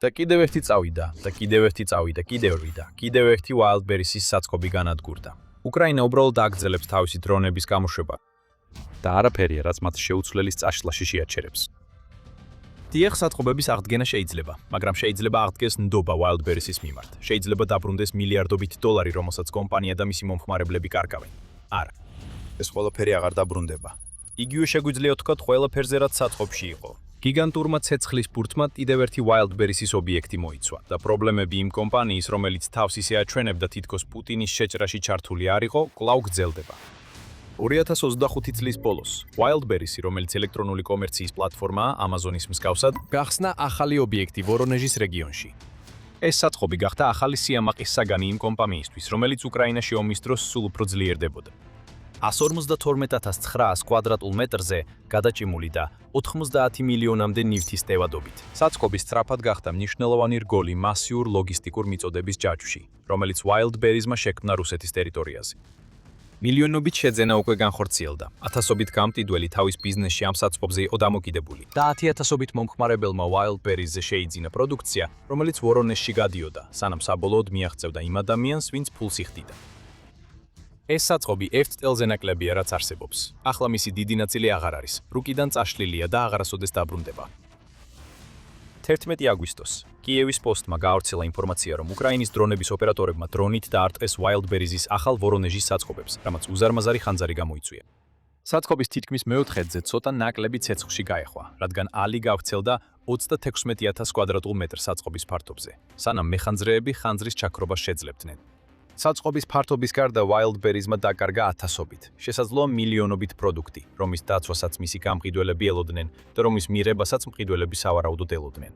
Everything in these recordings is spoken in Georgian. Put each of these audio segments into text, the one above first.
და კიდევ ერთი წავიდა და კიდევ ერთი წავიდა, კიდევ ერთი Wildberries-ის საწყობი განადგურდა. უკრაინა უბრალოდ აგრძელებს თავისი დრონების გამოშვება და არაფერია, რაც მათ შეუცვლელის წაშლაში შეაჩერებს. დიახ, საწყობების აღდგენა შეიძლება, მაგრამ შეიძლება აღდგეს ნდობა Wildberries-ის მიმართ. შეიძლება დაბრუნდეს მილიარდობით დოლარი, რომელსაც კომპანია და მისი მომხმარებლები კარგავენ. არა, ეს ყველაფერი აღარ დაბრუნდება. იგივე შეგვიძლია ვთქვათ ყველაფერზე, რაც საწყობში იყო. გიგანტურმა ცეცხლის ბურთმა კიდევ ერთი Wildberries-ის ობიექტი მოიცვა და პრობლემები იმ კომპანიის, რომელიც თავს ისე აჩვენებდა თითქოს პუტინის შეჭრაში ჩართული არ იყო, კვლავ გრძელდება. 2025 წლის ბოლოს Wildberries-ი, რომელიც ელექტრონული კომერციის პლატფორმაა Amazon-ის მსგავსად, გახსნა ახალი ობიექტი ვორონეჟის რეგიონში. ეს საწყობი გახდა ახალი სიამაყის საგანი იმ კომპანიისთვის, რომელიც უკრაინაში ომის დროს სულ უფრო ძლიერდებოდა. 152,900 კვადრატულ მეტრზე გადაჭიმული და 90 მილიონამდე ნივთის ტევადობით. საწყობი სწრაფად გახდა მნიშვნელოვანი რგოლი მასიურ ლოგისტიკურ მიწოდების ჯაჭვში, რომელიც Wildberries-მა შექმნა რუსეთის ტერიტორიაზე. მილიონობით შეძენა უკვე განხორციელდა. ათასობით გამტიდველი თავის ბიზნესში ამ საწყობზე იყო დამოკიდებული და 10,000-ობით მომხმარებელმა Wildberries-ზე შეიძინა პროდუქცია, რომელიც ვორონეჟში გადიოდა, სანამ საბოლოოდ მიაღწევდა იმ ადამიანს, ვინც ფულს იხდიდა. ეს საწყობი 1 წელზე ნაკლებია, რაც არსებობს. ახლა მისი დიდი ნაწილი აღარ არის. რუკიდან წაშლილია და აღარასოდეს დაბრუნდება. 11 აგვისტოს კიევის პოსტმა გაავრცელა ინფორმაცია, რომ უკრაინის დრონების ოპერატორებმა დრონით დაარტყეს Wildberries-ის ახალ ვორონეჟის საწყობებს, რამაც უზარმაზარი ხანძარი გამოიწვია. საწყობის თითქმის მეოთხედზე ცოტა ნაკლები ცეცხლში გაეხვა, რადგან ალი გავრცელდა 36,000 კვადრატულ მეტრ საწყობის ფართობზე, სანამ მეხანძრეები ხანძრის ჩაქრობას შეძლებდნენ. საწყობის ფართობის გარდა Wildberries-მა დაკარგა ათასობით, შესაძლოა მილიონობით პროდუქტი, რომის დაცვასაც მისი გამყიდველები ელოდნენ და რომის მიღებასაც მყიდველები სავარაუდოდ ელოდნენ.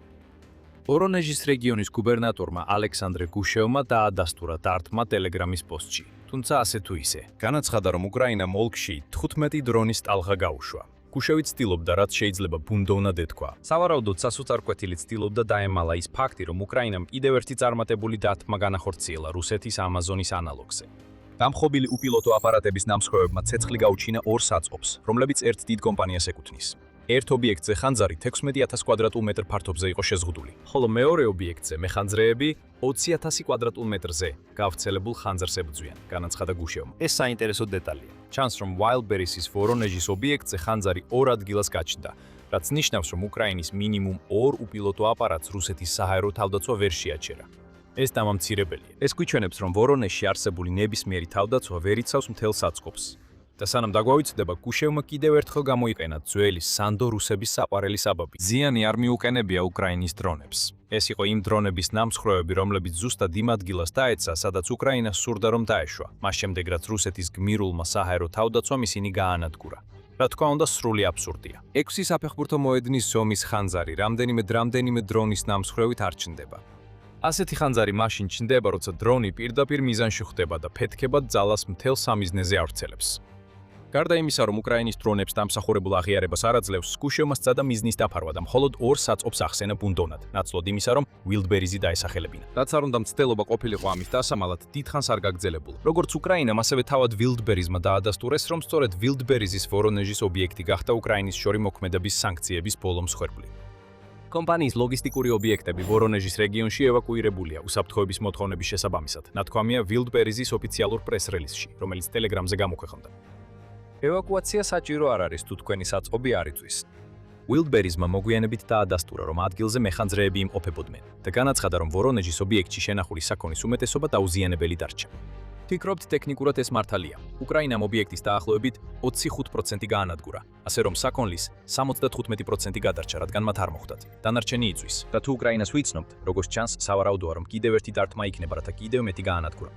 ვორონეჟის რეგიონის გუბერნატორმა ალექსანდრე გუშევმა დაადასტურა დარტყმა Telegram-ის პოსტში. თუმცა ასე თუ ისე, განაცხადა, რომ უკრაინამ ოლქში 15 დრონის ტალღა გაუშვა. გუშევი ცდილობდა, რაც შეიძლება ბუნდოვნად ეთქვა. სავარაუდოდ სასუწარკვეთილი ცდილობდა დაემალა ის ფაქტი, რომ უკრაინამ კიდევ ერთი წარმატებული დარტყმა განახორციელა რუსეთის Amazon-ის ანალოგზე. დამხობილი უპილოტო აპარატების ნამსხვრევებმა ცეცხლი გაუჩინა ორ საწყობს, რომლებიც ერთ დიდ კომპანიას ეკუთვნის. ერთ ობიექტზე ხანძარი 16,000 კვადრატულ მეტრ ფართობზე იყო შეზღუდული, ხოლო მეორე ობიექტზე მეხანძრეები 20,000 კვადრატულ მეტრზე გავრცელებულ ხანძარს ებრძვიან, განაცხადა გუშევმა. ეს საინტერესო დეტალია. ჩანს, რომ Wildberries-ის ვორონეჟის ობიექტზე ხანძარი ორ ადგილას გაჩნდა, რაც ნიშნავს, რომ უკრაინის მინიმუმ ორ უპილოტო აპარატს რუსეთის საჰაერო თავდაცვა ვერ შეაჩერა. ეს დამამცირებელია. ეს გვიჩვენებს, რომ ვორონეჟში არსებული ნებისმიერი თავდაცვა ვერ იცავს მთელ საწყობს. და სანამ დაგვაუცდება, გუშევმა კიდევ ერთხელ გამოიყენა ძველი სანდო რუსების საყვარელი საბაბი. ზიანი არ მიუყენებია უკრაინის დრონებს. ეს იყო იმ დრონების ნამსხვრევები, რომლებიც ზუსტად იმ ადგილას დაეცა, სადაც უკრაინა სურდა რომ დაეშვა. მას შემდეგ, რაც რუსეთის გმირულმა საჰაერო თავდაცვამ ისინი გაანადგურა. რა თქმა უნდა, სრული აბსურდია. 6 საფეხბურთო მოედნის ზომის ხანძარი რამდენიმე დრონის ნამსხვრევით არ ჩნდება. ასეთი ხანძარი მაშინ ჩნდება, როცა დრონი პირდაპირ მიზანში ხვდება და ფეთქებად ძალას მთელ სამიზნეზე ავრცელებს. გარდა იმისა, რომ უკრაინის დრონებს დამსახურებულ აღიარებას არ აძლევს, გუშევმა სცადა მიზნის დაფარვა და მხოლოდ ორ საწყობს ახსენა ბუნდოვნად, ნაცვლად იმისა, რომ Wildberries-ი დაესახელებინა. რაც არ უნდა მცდელობა ყოფილიყო ამის დასამალად, დიდხანს არ გაგრძელებულა. როგორც უკრაინამ, ასევე თავად Wildberries-მა დაადასტურეს, რომ სწორედ Wildberries-ის ვორონეჟის ობიექტი გახდა უკრაინის შორი მოქმედების სანქციების ბოლო მსხვერპლი. კომპანიის ლოგისტიკური ობიექტები ვორონეჟის რეგიონში ევაკუირებულია უსაფრთხოების მოთხოვნების შესაბამისად, ნათქვამია Wildberries-ის ოფიციალურ პრეს-რელიზში, რომელიც Telegram-ზე გამოქვეყნდა. ევაკუაცია საჭირო არ არის, თუ თქვენი საწყობი არ იწვის. Wildberries-მა მოგვიანებით დაადასტურა, რომ ადგილზე მეხანძრეები იმყოფებოდნენ და განაცხადა, რომ ვორონეჟის ობიექტში შენახული საქონლის უმეტესობა დაუზიანებელი დარჩა. ფიქრობთ, ტექნიკურად ეს მართალია. უკრაინამ ობიექტის დაახლოებით 25% გაანადგურა, ასე რომ საქონლის 75% გადარჩა, რადგან მათ არ მოხვდათ. დანარჩენი იწვის. და თუ უკრაინას ვიცნობთ, როგორც ჩანს, სავარაუდოა, რომ კიდევ ერთი დარტყმა იქნება, რათა კიდევ მეტი გაანადგურა.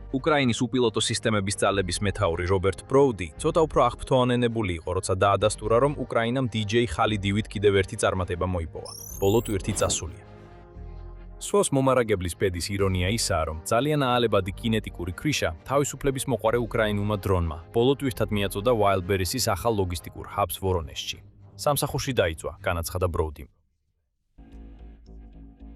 უკრაინის უპილოტო სისტემების ძალების მეთაური რობერტ ბროუდი ცოტა უფრო აღფრთოვანებული იყო, როცა დაადასტურა, რომ უკრაინამ DJ ხალიდივით კიდევ ერთი წარმატება მოიპოვა. ბოლო ტვირთი წასულია. სვოს მომარაგებლის ბედის ირონია ისაა, რომ ძალიან აალებადი კინეტიკური ქრიშა თავისუფლების მოყვარე უკრაინულმა დრონმა ბოლო ტვირთად მიაწოდა Wildberries-ის ახალ ლოგისტიკურ ჰაბს ვორონეჟში. სამსახურში დაიწვა, განაცხადა ბროუდიმ.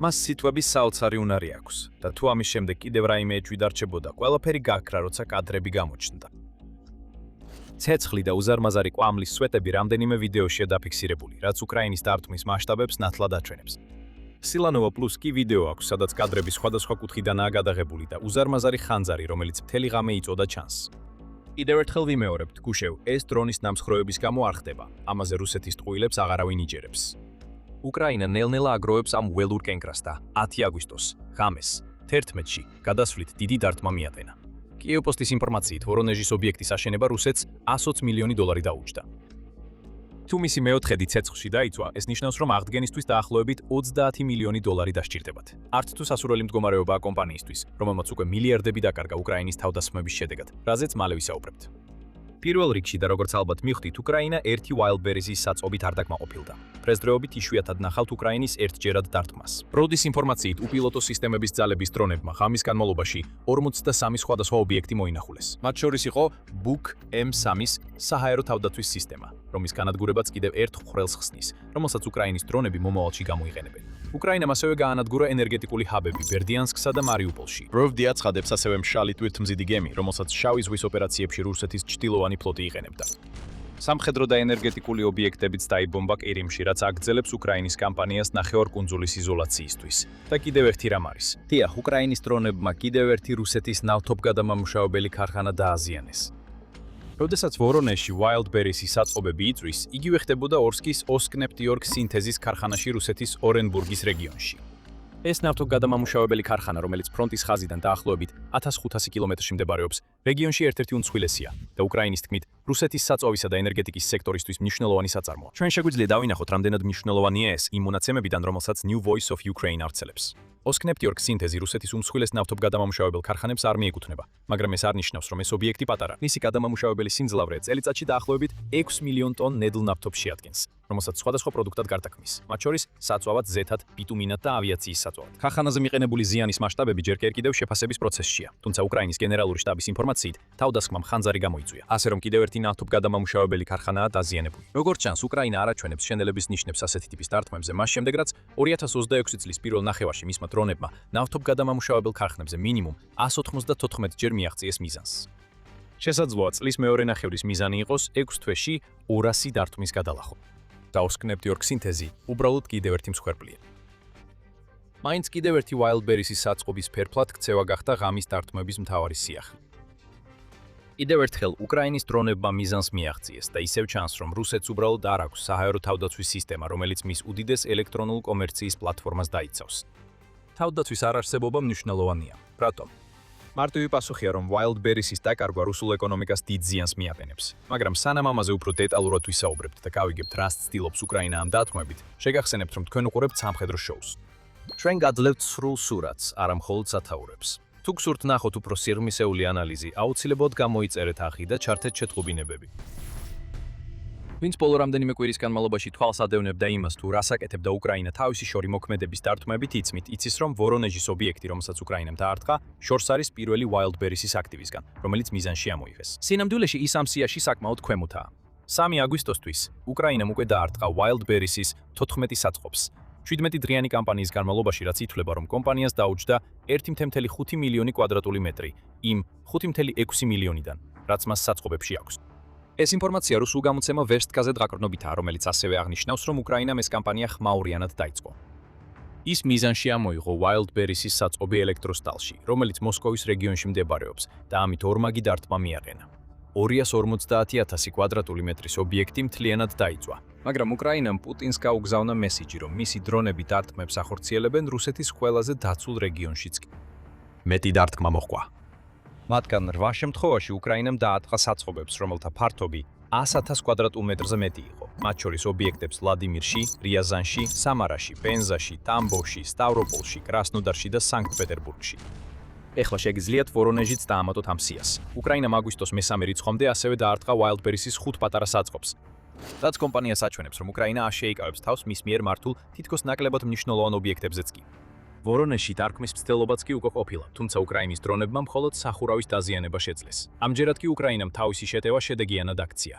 მას სიტყვების საოცარი უნარი აქვს და თუ ამის შემდეგ კიდევ რაიმე ეჭვი დარჩებოდა, ყველაფერი გაქრა, როცა კადრები გამოჩნდა. ცეცხლი და უზარმაზარი ყვამლის სვეტები რამდენიმე ვიდეოშია დაფიქსირებული, რაც უკრაინის დარტყმის მასშტაბებს ნათლად აჩვენებს. Silanova Plus კი ვიდეო აქვს, სადაც კადრები სხვადასხვა კუთხიდანაა გადაღებული და უზარმაზარი ხანძარი, რომელიც მთელი ღამე იწოდა ჩანს. კიდევ ერთხელ ვიმეორებთ, გუშევ, ეს დრონის ნამსხვრევების გამო არ ხდება. ამაზე რუსეთის ტყუილებს აღარავინ იჯერებს. უკრაინა ნელ-ნელა აგროვებს ამ ველურ კენკრას და 10 აგვისტოს, ღამეს, 11-ში, გადასვლით დიდი დარტყმა მიატენა. კიევ-პოსტის ინფორმაციით, ვორონეჟის ობიექტის აშენება რუსეთს 120 მილიონი დოლარი დაუჯდა. თუ მისი მეოთხედი ცეცხლში დაიწვა, ეს ნიშნავს, რომ აღდგენისთვის დაახლოებით 30 მილიონი დოლარი დასჭირდებათ. არც თუ სასურველი მდგომარეობაა კომპანიისთვის, რომელმაც უკვე მილიარდები დაკარგა უკრაინის თავდასხმების შედეგად, რაზეც მალე ვისაუბრებთ. პირველ რიგში და როგორც ალბათ მივხვდით, უკრაინა ერთი Wildberries-ის საწობით არ დაკმაყოფილდა. დღესდღეობით იშვიათად ნახავთ უკრაინის ერთჯერად დარტყმას. როდის ინფორმაციით უპილოტო სისტემების ძალების დრონებმა ღამის განმავლობაში 43 სხვადასხვა ობიექტი მოინახულეს. მათ შორის იყო Buk M3-ის საჰაერო თავდაცვის სისტემა, რომლის განადგურებაც კიდევ ერთ ხვრელს ხსნის, რომელსაც უკრაინის დრონები მომავალში გამოიყენებენ. უკრაინამ ასევე გაანადგურა ენერგეტიკული ჰაბები ბერდიანსკსა და მარიუპოლში. Pravda აცხადებს ასევე მშრალი ტვირთმზიდი გემი, რომელსაც შავი ზღვის ოპერაციებში რუსეთის ჩრდილოვანი ფლოტი იყენებდა. სამხედრო და ენერგეტიკული ობიექტებიც დაიბომბა ყირიმში, რაც აგრძელებს უკრაინის კამპანიას ნახევარკუნძულის იზოლაციისთვის. და კიდევ ერთი რამ არის. დიახ, უკრაინის დრონებმა კიდევ ერთი რუსეთის ნავთობგადამამუშავებელი ქარხანა დააზიანეს. როდესაც ვორონეჟში Wildberries-ის საწყობები იწვის, იგივე ხდებოდა ორსკის ოსკნეპტიორგ სინთეზის ქარხანაში რუსეთის ორენბურგის რეგიონში. ეს ნავთობგადამამუშავებელი ქარხანა, რომელიც ფრონტის ხაზიდან დაახლოებით 1500 კილომეტრში მდებარეობს, რეგიონში ერთ-ერთი უმსხვილესია და უკრაინის თქმით, რუსეთის საწვავისა და ენერგეტიკის სექტორისთვის მნიშვნელოვანი საწარმოა. ჩვენ შეგვიძლია დავინახოთ, რამდენად მნიშვნელოვანია ეს იმ მონაცემებიდან, რომელსაც New Voice of Ukraine არცელებს. ოსკნეპტიორგ სინთეზი რუსეთის უმსხვილეს ნავთობგადამამუშავებელ ქარხანებს არ მიეკუთვნება, მაგრამ ეს არ ნიშნავს, რომ ეს ობიექტი პატარა. მისი გადამამუშავებელი სიმძლავრე წელიწადში დაახლოებით 6 მილიონ ტონ ნედლ ნავთობს შეადგენს, რომელსაც სხვადასხვა პროდუქტად გარდაქმნის, მათ შორის საწვავად ზეთად, ბიტუმინად და ავიაციის საწვავად. ქარხანაზე მიყენებული ზიანის მასშტაბები ჯერ კიდევ შეფასების პროცესშია, თუმცა უკრაინის გენერალური შტაბის ინფორმაციით, თავდასხმამ ხანძარი გამოიწვია, ასე რომ კიდევ ერთი ნავთობგადამამუშავებელი ქარხანაა დაზიანებული. როგორც ჩანს, უკრაინა არ აჩვენებს შენელების ნიშნებს ასეთი ტიპის დარტყმებზე, მას შემდეგ რაც 2026 წლის პირველ ნახევარში მისმა დრონებმა ნავთობგადამამუშავებელ ქარხნებზე მინიმუმ 194 ჯერ მიაღწიეს მიზანს. შესაძლოა წლის მეორე ნახევრის მიზანი იყოს 6 თვეში 200 დარტყმის გადალახვა. და ოსკნეპტიორგ სინთეზი უბრალოდ კიდევ ერთი მსხვერპლია. მაინც კიდევ ერთი Wildberries-ის საწყობის ფერფლად ქცევა გახდა ღამის დარტყმების მთავარი სიახლე. კიდევ ერთხელ უკრაინის დრონებმა მიზანს მიაღწიეს და ისევ ჩანს, რომ რუსეთს უბრალოდ არ აქვს საჰაერო თავდაცვის სისტემა, რომელიც მის უდიდეს ელექტრონულ კომერციის პლატფორმას დაიცავს. თავდაცვის არარსებობა მნიშვნელოვანია. რატომ? მარტივი პასუხია, რომ Wildberries-ის დაკარგვა რუსულ ეკონომიკას დიდ ზიანს მიაყენებს. მაგრამ სანამ ამაზე უფრო დეტალურად ვისაუბრებთ და გავიგებთ, რას ცდილობს უკრაინა ამ დათმობით, შეგახსენებთ, რომ თქვენ უყურებთ სამხედრო შოუს. ჩვენ გადლევთ სრულ სურათს, არა მხოლოდ სათაურებს. თუ გსურთ ნახოთ უფრო სიღრმისეული ანალიზი, აუცილებლად გამოიწერეთ ახი და ჩართეთ შეტყობინებები. ვინც ბოლო რამდენიმე კვირის განმავლობაში თვალს ადევნებდა იმას, თუ რას აკეთებდა უკრაინა თავისი შორი მოქმედების დარტყმებით, იცის, რომ ვორონეჟის ობიექტი, რომელსაც უკრაინამ დაარტყა, შორს არის პირველი Wildberries-ის აქტივისგან, რომელიც მიზანში ამოიღეს. სინამდვილეში ის ამ სიაში საკმაოდ ქვემოთაა. 3 აგვისტოსთვის უკრაინამ უკვე დაარტყა Wildberries-ის 14 საწყობს. 17 დღიანი კამპანიის განმავლობაში, რაც ითვლება, რომ კომპანიას დაუჯდა 1.5 მილიონი კვადრატული მეტრი იმ 5.6 მილიონიდან, რაც მას საწყობებში აქვს. ეს ინფორმაცია რუსულ გამოცემა ვესტკაზე დაღკრნობითაა, რომელიც ასევე აღნიშნავს, რომ უკრაინამ ეს კამპანია ხმაურიანად დაიწყო. ის მიზანში ამოიღო Wildberries-ის საწყობი ელექტროსტალში, რომელიც მოსკოვის რეგიონში მდებარეობს და ამით ორმაგი დარტყმა მიაყენა. 250,000 კვადრატული მეტრის ობიექტი მთლიანად დაიწვა. მაგრამ უკრაინამ პუტინს გაუგზავნა მესიჯი, რომ მისი დრონები დარტყმებს ახორციელებენ რუსეთის ყველაზე დაცულ რეგიონშიც. მეტი დარტყმა მოჰყვა. მათგან 8 შემთხვევაში უკრაინამ დაარტყა საწყობებს, რომელთა ფართობი 100,000 კვადრატულ მეტრზე მეტი იყო. მათ შორის ობიექტებს ვლადიმირში, რიაზანში, სამარაში, პენზაში, ტამბოვში, სტავროპოლში, კრასნოდარში და სანქტ-პეტერბურგში. ეხლა შეგიძლიათ ვორონეჟიც დაამატოთ ამ სიას. უკრაინამ აგვისტოს მესამე რიცხვამდე ასევე დაარტყა Wildberries-ის 5 პატარა საწყობს. რაც კომპანიას აჩვენებს, რომ უკრაინა არ შეიკავებს თავს მის მიერ მართულ თითქოს ნაკლებად მნიშვნელოვან ობიექტებზეც კი. ვორონეჟში დარტყმის მცდელობაც კი უკვე ყოფილა, თუმცა უკრაინის დრონებმა მხოლოდ სახურავის დაზიანება შეძლეს. ამჯერად კი უკრაინამ თავისი შეტევა შედეგიანად აქცია.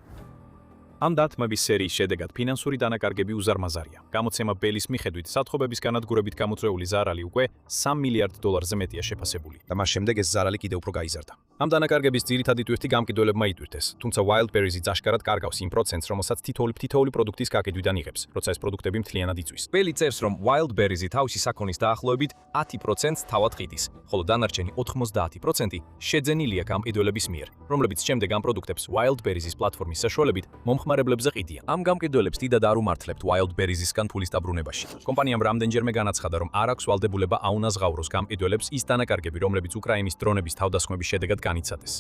ამ დარტყმების სერიის შედეგად ფინანსური დანაკარგები უზარმაზარია. გამოცემა ბელის მიხედვით, საწყობების განადგურებით გამოწვეული ზარალი უკვე $3 მილიარდ მეტია შეფასებული და მას შემდეგ ეს ზარალი კიდევ უფრო გაიზარდა. ამ დანაკარგების ძირითადი ტვირთი გამყიდველებმა იტვირთეს, თუმცა Wildberries აშკარად კარგავს იმ პროცენტს, რომელსაც თითოეული პროდუქტის გაკიდვიდან იღებს, როცა ეს პროდუქტები მთლიანად იწვის. ყველი წერს, რომ Wildberries თავისი საქონლის დაახლოებით 10%-ს თავად ყიდის, ხოლო დანარჩენი 90% შეძენილია გამყიდველების მიერ, რომლებიც შემდეგ ამ პროდუქტებს Wildberries პლატფორმის საშუალებით მომხმარებლებზე ყიდიან. ამ გამყიდველებს დიდად არ უმართლებთ Wildberries-ისგან ფულის დაბრუნებაში. კომპანიამ რამდენჯერმე განაცხადა, რომ არ აქვს ვალდებულება აუნაზღაუროს გამყიდველებს ის დანაკარგები, რომლებიც უკრაინის დრონების თავდასხმების შედეგად განიცადეს.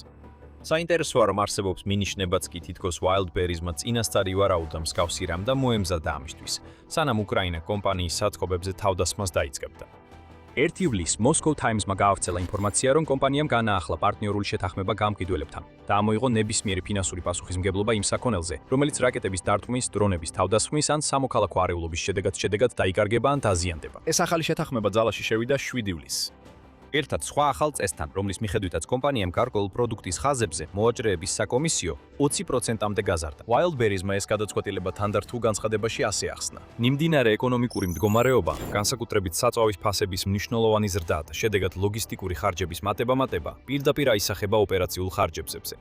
საინტერესოა, რომ არსებობს მინიშნებაც კი თითქოს Wildberries-მა წინასწარ ივარაუდა მსგავსი რამ და მოემზადა ამისთვის, სანამ უკრაინა კომპანიის საწყობებზე თავდასხმას დაიწყებდა. ერთ ივლისს Moscow Times-მა გაავრცელა ინფორმაცია, რომ კომპანიამ განაახლა პარტნიორული შეთანხმება გამყიდველებთან და ამოიღო ნებისმიერი ფინანსური პასუხისმგებლობა იმ საქონელზე, რომელიც რაკეტების დარტყმის, დრონების თავდასხმის ან სამოქალაქო არეულობის შედეგად დაიკარგება ან დაზიანდება. ეს ახალი შეთანხმება ძალაში შევიდა 7 ივლისს. ერთად სხვა ახალ წესთან, რომლის მიხედვითაც კომპანიამ გარკვეულ პროდუქტის ხაზებზე მოაჭრეების საკომისიო 20%-მდე გაზარდა. Wildberries-მა ეს გადაწყვეტილება თანდართულ განცხადებაში ასე ახსნა. მიმდინარე ეკონომიკური მდგომარეობა, განსაკუთრებით საწვავის ფასების მნიშვნელოვანი ზრდა და შედეგად ლოგისტიკური ხარჯების მატება პირდაპირ აისახება ოპერაციულ ხარჯებზე.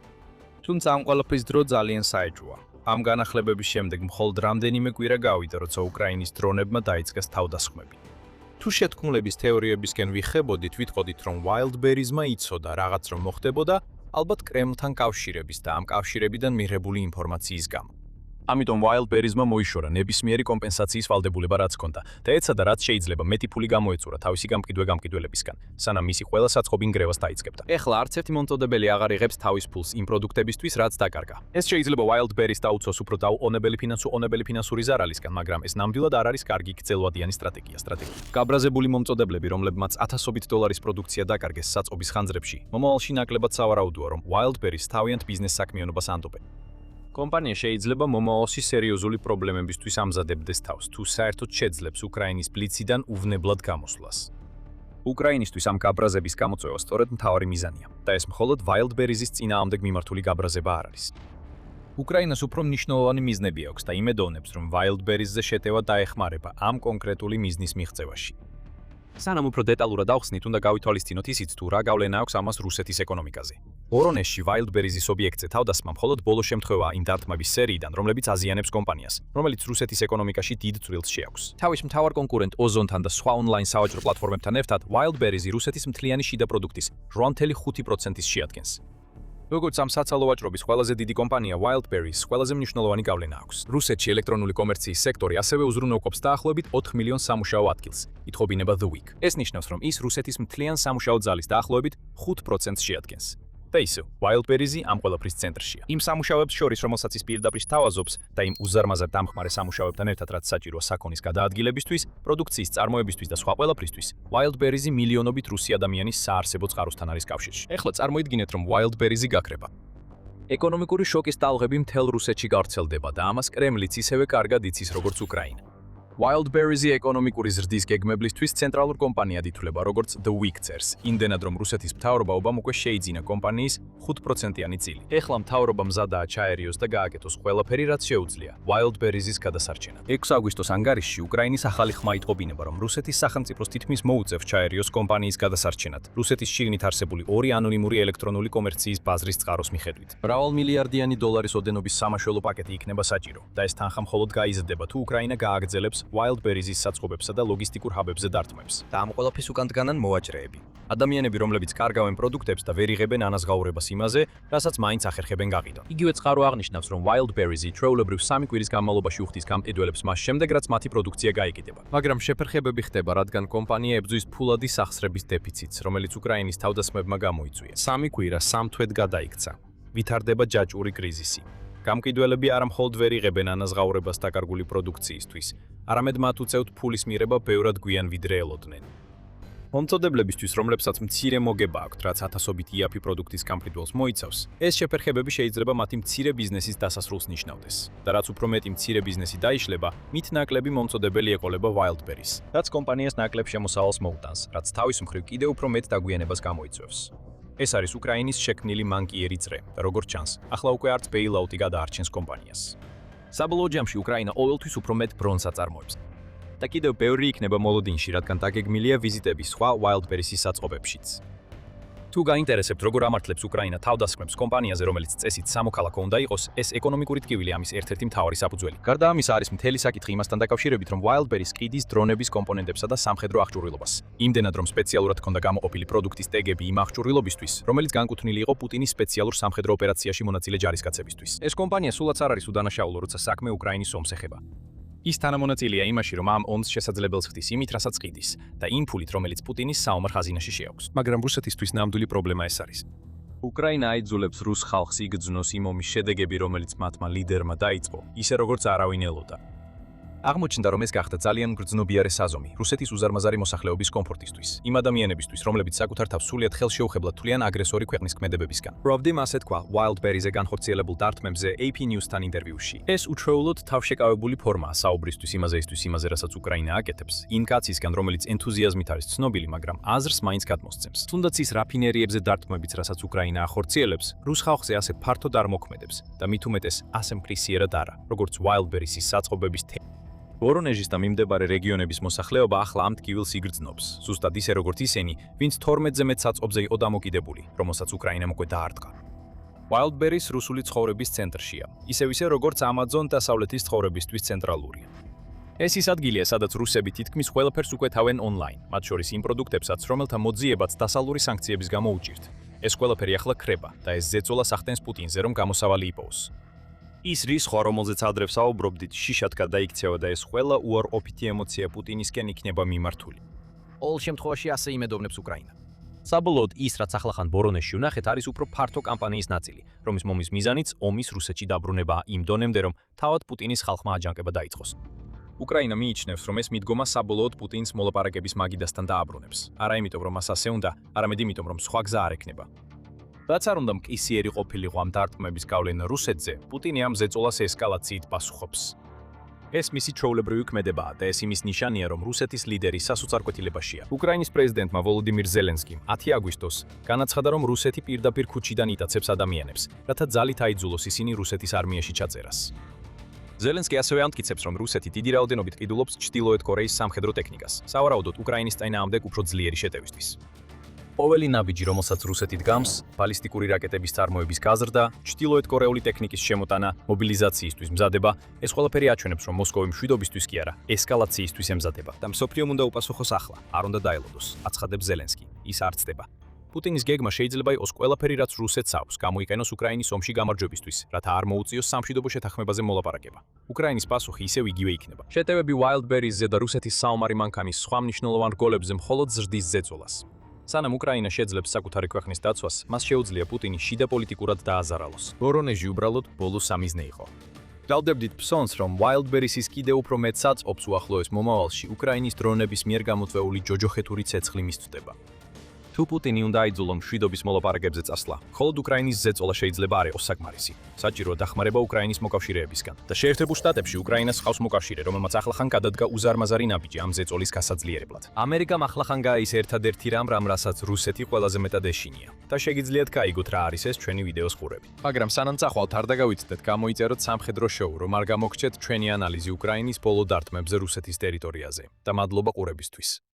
თუმცა ამ ყველაფრის დრო ძალიან საეჭვოა. ამ განახლებების შემდეგ მხოლოდ რამდენიმე კვირა გავიდა, როცა უკრაინის დრონებმა დაიწყეს თავდასხმები. თუ შეთქმულების თეორიებისკენ ვიხებოდით, ვიტყოდით, რომ Wildberries-მა იცოდა რაღაც რომ მოხდებოდა, ალბათ კრემლთან კავშირების და ამ კავშირებიდან მიღებული ინფორმაციის გამო. ამიტომ Wildberries-მა მოიშორა ნებისმიერი კომპენსაციის ვალდებულება რაც ჰქონდა და ეცადა რაც შეიძლება მეტი ფული გამოეწურა თავისი გამყიდველებისგან, სანამ მისი ყველა საწყობი ნგრევას დაიწყებდა. ეხლა არც ერთი მომწოდებელი აღარ იღებს თავის ფულს იმ პროდუქტებისთვის, რაც დაკარგა. ეს შეიძლება Wildberries დაუწოს უფრო დაუყოვნებელი ფინანსური ზარალისგან, მაგრამ ეს ნამდვილად არ არის კარგი გრძელვადიანი სტრატეგია. გაბრაზებული მომწოდებლები, რომლებმაც $1000 პროდუქცია დაკარგეს საწყობის ხანძრებში, მომავალში ნაკლებად სავარაუდოა, რომ Wildberries თავიანთ ბიზნეს საქმიანობას ანდობენ. კომპანია შეიძლება მომავალში სერიოზული პრობლემებისთვის ამზადებდეს თავს, თუ საერთოდ შეძლებს უკრაინის ბლიციდან უვნებლად გამოსვლას. უკრაინისთვის ამ გაბრაზების გამოწვევა სწორედ მთავარი მიზანია და ეს მხოლოდ Wildberries-ის წინააღმდეგ მიმართული გაბრაზება არ არის. უკრაინას უფრო მნიშვნელოვანი მიზნები აქვს და იმედოვნებს, რომ Wildberries-ზე შეტევა დაეხმარება ამ კონკრეტული მიზნის მიღწევაში. სანამ უფრო დეტალურად ავხსნით, უნდა გავითვალისწინოთ ისიც, თუ რა გავლენა აქვს ამას რუსეთის ეკონომიკაზე. ვორონეჟში Wildberries-ის ობიექტზე თავდასხმა მხოლოდ ბოლო შემთხვევაა იმ დარტყმების სერიიდან, რომლებიც აზიანებს კომპანიას, რომელიც რუსეთის ეკონომიკაში დიდ წვლილს შეაქვს. თავის მთავარ კონკურენტ Ozon-თან და სხვა ონლაინ სავაჭრო პლატფორმებთან ერთად, Wildberries რუსეთის მთლიანი შიდა პროდუქტის 8.5%-ს შეადგენს. როგორც ამ საცალო ვაჭრობის ყველაზე დიდი კომპანია Wildberries-ს ყველაზე მნიშვნელოვანი გავლენა აქვს. რუსეთში ელექტრონული კომერციის სექტორი ასევე უზრუნველყოფს დაახლოებით 4 მილიონ სამუშაო ადგილს, ითხოვინება The Week. ეს ნიშნავს, რომ ის რუსეთის მთლიან სამუშაო ძალის დაახლოებით 5%-ს შეადგენს. და ისევ, Wildberries-ი ამ ყველაფრის ცენტრშია. იმ სამუშაოებს შორის, რომელსაც ის პირდაპირ სთავაზობს და იმ უზარმაზარ დამხმარე სამუშაოებთან ერთად, რაც საჭიროა საქონლის გადაადგილებისთვის, პროდუქციის წარმოებისთვის და სხვა ყველაფრისთვის, Wildberries-ი მილიონობით რუსი ადამიანის საარსებო წყაროსთან არის კავშირში. ეხლა წარმოიდგინეთ, რომ Wildberries-ი გაქრება. ეკონომიკური შოკის ტალღები მთელ რუსეთში გავრცელდება და ამას კრემლიც ისევე კარგად იცის, როგორც უკრაინა. Wildberries-ი ეკონომიკური ზრდის გეგმებისთვის ცენტრალურ კომპანიად ითვლება, როგორც The Week წერს, იმდენად რომ რუსეთის მთავრობამ უკვე შეიძინა კომპანიის 5%-იანი წილი. ეხლა მთავრობამ მზადაა ჩაერიოს და გააკეთოს ყველაფერი, რაც შეუძლია Wildberries-ის გადასარჩენად. 6 აგვისტოს ანგარიშში უკრაინის ახალი ხმა იტყობინება, რომ რუსეთის სახელმწიფოს თითქმის მოუწევს ჩაერიოს კომპანიის გადასარჩენად. რუსეთის შიგნით არსებული 2 ანონიმური ელექტრონული კომერციის ბაზრის წყაროს მიხედვით. მრავალმილიარდიანი დოლარის ოდენობის სამაშველო პაკეტი იქნება საჭირო და ეს თანხა მხოლოდ გაიზრდება, თუ უკრაინა გააგრძელებს Wildberries-ის საწყობებსა და ლოგისტიკურ ჰაბებზე დარტყმებს. და ამ ყველაფრის უკან დგანან მოვაჭრეები. ადამიანები, რომლებიც კარგავენ პროდუქტებს და ვერ იღებენ ანაზღაურებას იმაზე, რასაც მაინც ახერხებენ გაყიდონ. იგივე წყარო აღნიშნავს, რომ Wildberries-ი ჩვეულებრივ 3 კვირის განმავლობაში უხდის გამყიდველებს მას შემდეგ, რაც მათი პროდუქცია გაიკიდება. მაგრამ შეფერხებები ხდება, რადგან კომპანია ებრძვის ფულადი სახსრების დეფიციტს, რომელიც უკრაინის თავდასხმებმა გამოიწვია. 3 კვირა 3 თვედ გადაიქცა. ვითარდება ჯაჭვური კრიზისი. გამყიდველები არა მხოლოდ ვერ იღებენ ანაზღაურებას დაკარგული პროდუქციისთვის, არამედ მათ უწევთ ფულის მიღება ბევრად გვიან ვიდრე ელოდნენ. მომწოდებლებისთვის, რომლებსაც მცირე მოგება აქვთ, რაც ათასობით იაფი პროდუქტის გამყიდველს მოიცავს, ეს შეფერხებები შეიძლება მათი მცირე ბიზნესის დასასრულს ნიშნავდეს. და რაც უფრო მეტი მცირე ბიზნესი დაიშლება, მით ნაკლები მომწოდებელი ეყოლება Wildberries, რაც კომპანიას ნაკლებ შემოსავალს მოუტანს, რაც თავის მხრივ კიდევ უფრო მეტ დაგვიანებას გამოიწვევს. ეს არის უკრაინის შექმნილი მანკიერი წრე და როგორც ჩანს, ახლა უკვე არც ბეილაუტი გადაარჩენს კომპანიას. საბოლოო ჯამში უკრაინა ყოველთვის უფრო მეტ ბრონს აწარმოებს. და კიდევ ბევრი იქნება მოლოდინში, რადგან დაგეგმილია ვიზიტები სხვა Wildberries-ის საწყობებშიც. თუ გაინტერესებთ, როგორ ამართლებს უკრაინა თავდასხმებს კომპანიაზე, რომელიც წესით სამოქალაქო უნდა იყოს, ეს ეკონომიკური ტკივილი ამის ერთ-ერთი მთავარი საფუძველი. გარდა ამისა, არის მთელი საკითხი იმასთან დაკავშირებით, რომ Wildberries ყიდის დრონების კომპონენტებსა და სამხედრო აღჭურვილობას. იმდენად, რომ სპეციალურად ჰქონდა გამოყოფილი პროდუქტის ტეგები იმ აღჭურვილობისთვის, რომელიც განკუთვნილი იყო პუტინის სპეციალურ სამხედრო ოპერაციაში მონაწილე ჯარისკაცებისთვის. ეს კომპანია სულაც არ არის უდანაშაულო, როცა საქმე უკრაინის ომს ეხება. ის თანამონაწილეა იმაში, რომ ამ ომს შესაძლებელს ხდის იმით, რასაც ყიდის და იმ ფულით, რომელიც პუტინის საომარ ხაზინაში შეაქვს. მაგრამ რუსეთისთვის ნამდვილი პრობლემა ეს არის. უკრაინა აიძულებს რუს ხალხს იგრძნოს იმ ომის შედეგები, რომელიც მათმა ლიდერმა დაიწყო, ისე როგორც არავინ ელოდა. აღმოჩნდა, რომ ეს გახდა ძალიან გრძნობიარე საზომი რუსეთის უზარმაზარი მოსახლეობის კომფორტისთვის, იმ ადამიანებისთვის, რომლებიც საკუთარ თავს სულიად ხელშეუხებლად თვლიან აგრესორი ქვეყნის ქმედებებისგან. Provdim ასე თქვა Wildberries-ზე განხორციელებულ დარტყმებზე AP News-თან ინტერვიუში. ეს უჩვეულოდ თავშეკავებული ფორმაა საუბრისთვის იმაზე, რასაც უკრაინა აკეთებს, იმ კაცისგან, რომელიც ენთუზიაზმით არის ცნობილი, მაგრამ აზრს მაინც გადმოსცემს. თუნდაც ის რაფინერიებზე დარტყმებიც, რასაც უკრაინა ახორციელებს, რუს ხალხზე ასე ფართოდ არ მოქმედებს და მით უმეტეს ასე მკრისიერად არა, როგორც Wildberries-ის საწყობების ვორონეჟის და მიმდებარე რეგიონების მოსახლეობა ახლა ამ ტკივილს იგრძნობს, ზუსტად ისე როგორც ისინი, ვინც 12-ზე მეტ საწყობზე იყო დამოკიდებული, რომელსაც უკრაინამ უკვე დაარტყა. Wildberries რუსული ცხოვრების ცენტრშია, ისე როგორც Amazon დასავლეთის ცხოვრებისთვის ცენტრალურია. ეს ის ადგილია, სადაც რუსები თითქმის ყველაფერს უკვეთავენ ონლაინ, მათ შორის იმ პროდუქტებსაც, რომელთა მოძიებაც დასალური სანქციების გამო უჭირთ. ეს ყველაფერი ახლა ქრება და ეს ზეწოლა სახტენს პუტინზე, რომ გამოსავალი იპოვოს. ის რისხვა, რომელზეც ადრე ვსაუბრობდით, შიშად გადაიქცევა და ეს ყველა უარყოფითი ემოცია პუტინისკენ იქნება მიმართული. ყოველ შემთხვევაში ასე იმედოვნებს უკრაინა. საბოლოოდ ის, რაც ახლახან ვორონეჟში ვნახეთ, არის უფრო ფართო კამპანიის ნაწილი, რომლის მომის მიზანიც ომის რუსეთში დაბრუნებაა იმ დონემდე, რომ თავად პუტინის ხალხმა აჯანყება დაიწყოს. უკრაინა მიიჩნევს, რომ ეს მიდგომა საბოლოოდ პუტინს მოლაპარაკების მაგიდასთან დააბრუნებს. არა იმიტომ, რომ მას ასე უნდა, არამედ იმიტომ, რომ სხვა გზა არ ექნება. რაც არ უნდა მკისიერი ყოფილიყო ამ დარტყმების გავლენა რუსეთზე, პუტინი ამ ზეწოლას ესკალაციით პასუხობს. ეს მისი ჩვეულებრივი ქმედებაა და ეს იმის ნიშანია, რომ რუსეთის ლიდერი სასოწარკვეთილებაშია. უკრაინის პრეზიდენტმა ვოლოდიმირ ზელენსკიმ 10 აგვისტოს განაცხადა, რომ რუსეთი პირდაპირ ქუჩიდან იტაცებს ადამიანებს, რათა ძალით აიძულოს ისინი რუსეთის არმიაში ჩაწერას. ზელენსკი ასევე ამტკიცებს, რომ რუსეთი დიდი რაოდენობით ყიდულობს ჩრდილოეთ კორეის სამხედრო ტექნიკას, სავარაუდოდ უკრაინის წინააღმდეგ უფრო ძლიერი შეტევისთვის. ყოველი ნაბიჯი, რომელსაც რუსეთი დგამს, ბალისტიკური რაკეტების წარმოების გაზრდა, ჩრდილოეთ კორეული ტექნიკის შემოტანა, მობილიზაციისთვის მზადება, ეს ყველაფერი აჩვენებს, რომ მოსკოვი მშვიდობისთვის კი არა, ესკალაციისთვის ემზადება და მსოფლიომ უნდა უპასუხოს ახლა, არ უნდა დაელოდოს, აცხადებს ზელენსკი. ის არ ცდება. პუტინის გეგმა შეიძლება იყოს ყველაფერი, რაც რუსეთს აქვს, გამოიყენოს უკრაინის ომში გამარჯვებისთვის, რათა არ მოუწიოს სამშვიდობო შეთანხმებაზე მოლაპარაკება. უკრაინის პასუხი ისევ იგივე იქნება. შეტევები Wildberries-ზე და რუსეთის საომარი მანქანის სხვა მნიშვნელოვან რგოლებზე მხოლოდ ზრდის ზეწოლას. სანამ უკრაინა შეძლებს საკუთარი ქვეყნის დაცვას, მას შეუძლია პუტინი შიდა პოლიტიკურად დააზარალოს. ვორონეჟი უბრალოდ ბოლო სამიზნე იყო. გალდებდით ფსონს, რომ Wildberries-ის კიდევ უფრო მეტ საწყობს უახლოეს მომავალში უკრაინის დრონების მიერ გამოწვეული ჯოჯოხეთური ცეცხლი მისწვდება. თუ პუტინი უნდა აიძულონ მშვიდობის მოლაპარაკებზე წასვლა, მხოლოდ უკრაინის ზეწოლა შეიძლება არ იყოს საკმარისი. საჭიროა დახმარება უკრაინის მოკავშირეებისგან. და შეერთებულ შტატებში უკრაინას ჰყავს მოკავშირე, რომელმაც ახლახან გადადგა უზარმაზარი ნაბიჯი ამ ზეწოლის გასაძლიერებლად. ამერიკამ ახლახან გააის ერთადერთი რამ, რასაც რუსეთი ყველაზე მეტად ეშინია. და შეგიძლიათ გაიგოთ რა არის ეს ჩვენი ვიდეოს ყურები. მაგრამ სანამ წახვალთ, არ დაგავიწყდეთ გამოიწეროთ სამხედრო შოუ, რომ არ გამოგჩეთ ჩვენი ანალიზი უკრაინის ბოლო დარტყმებზე რუსეთის ტერიტორიაზე. და მადლობა ყურებისთვის.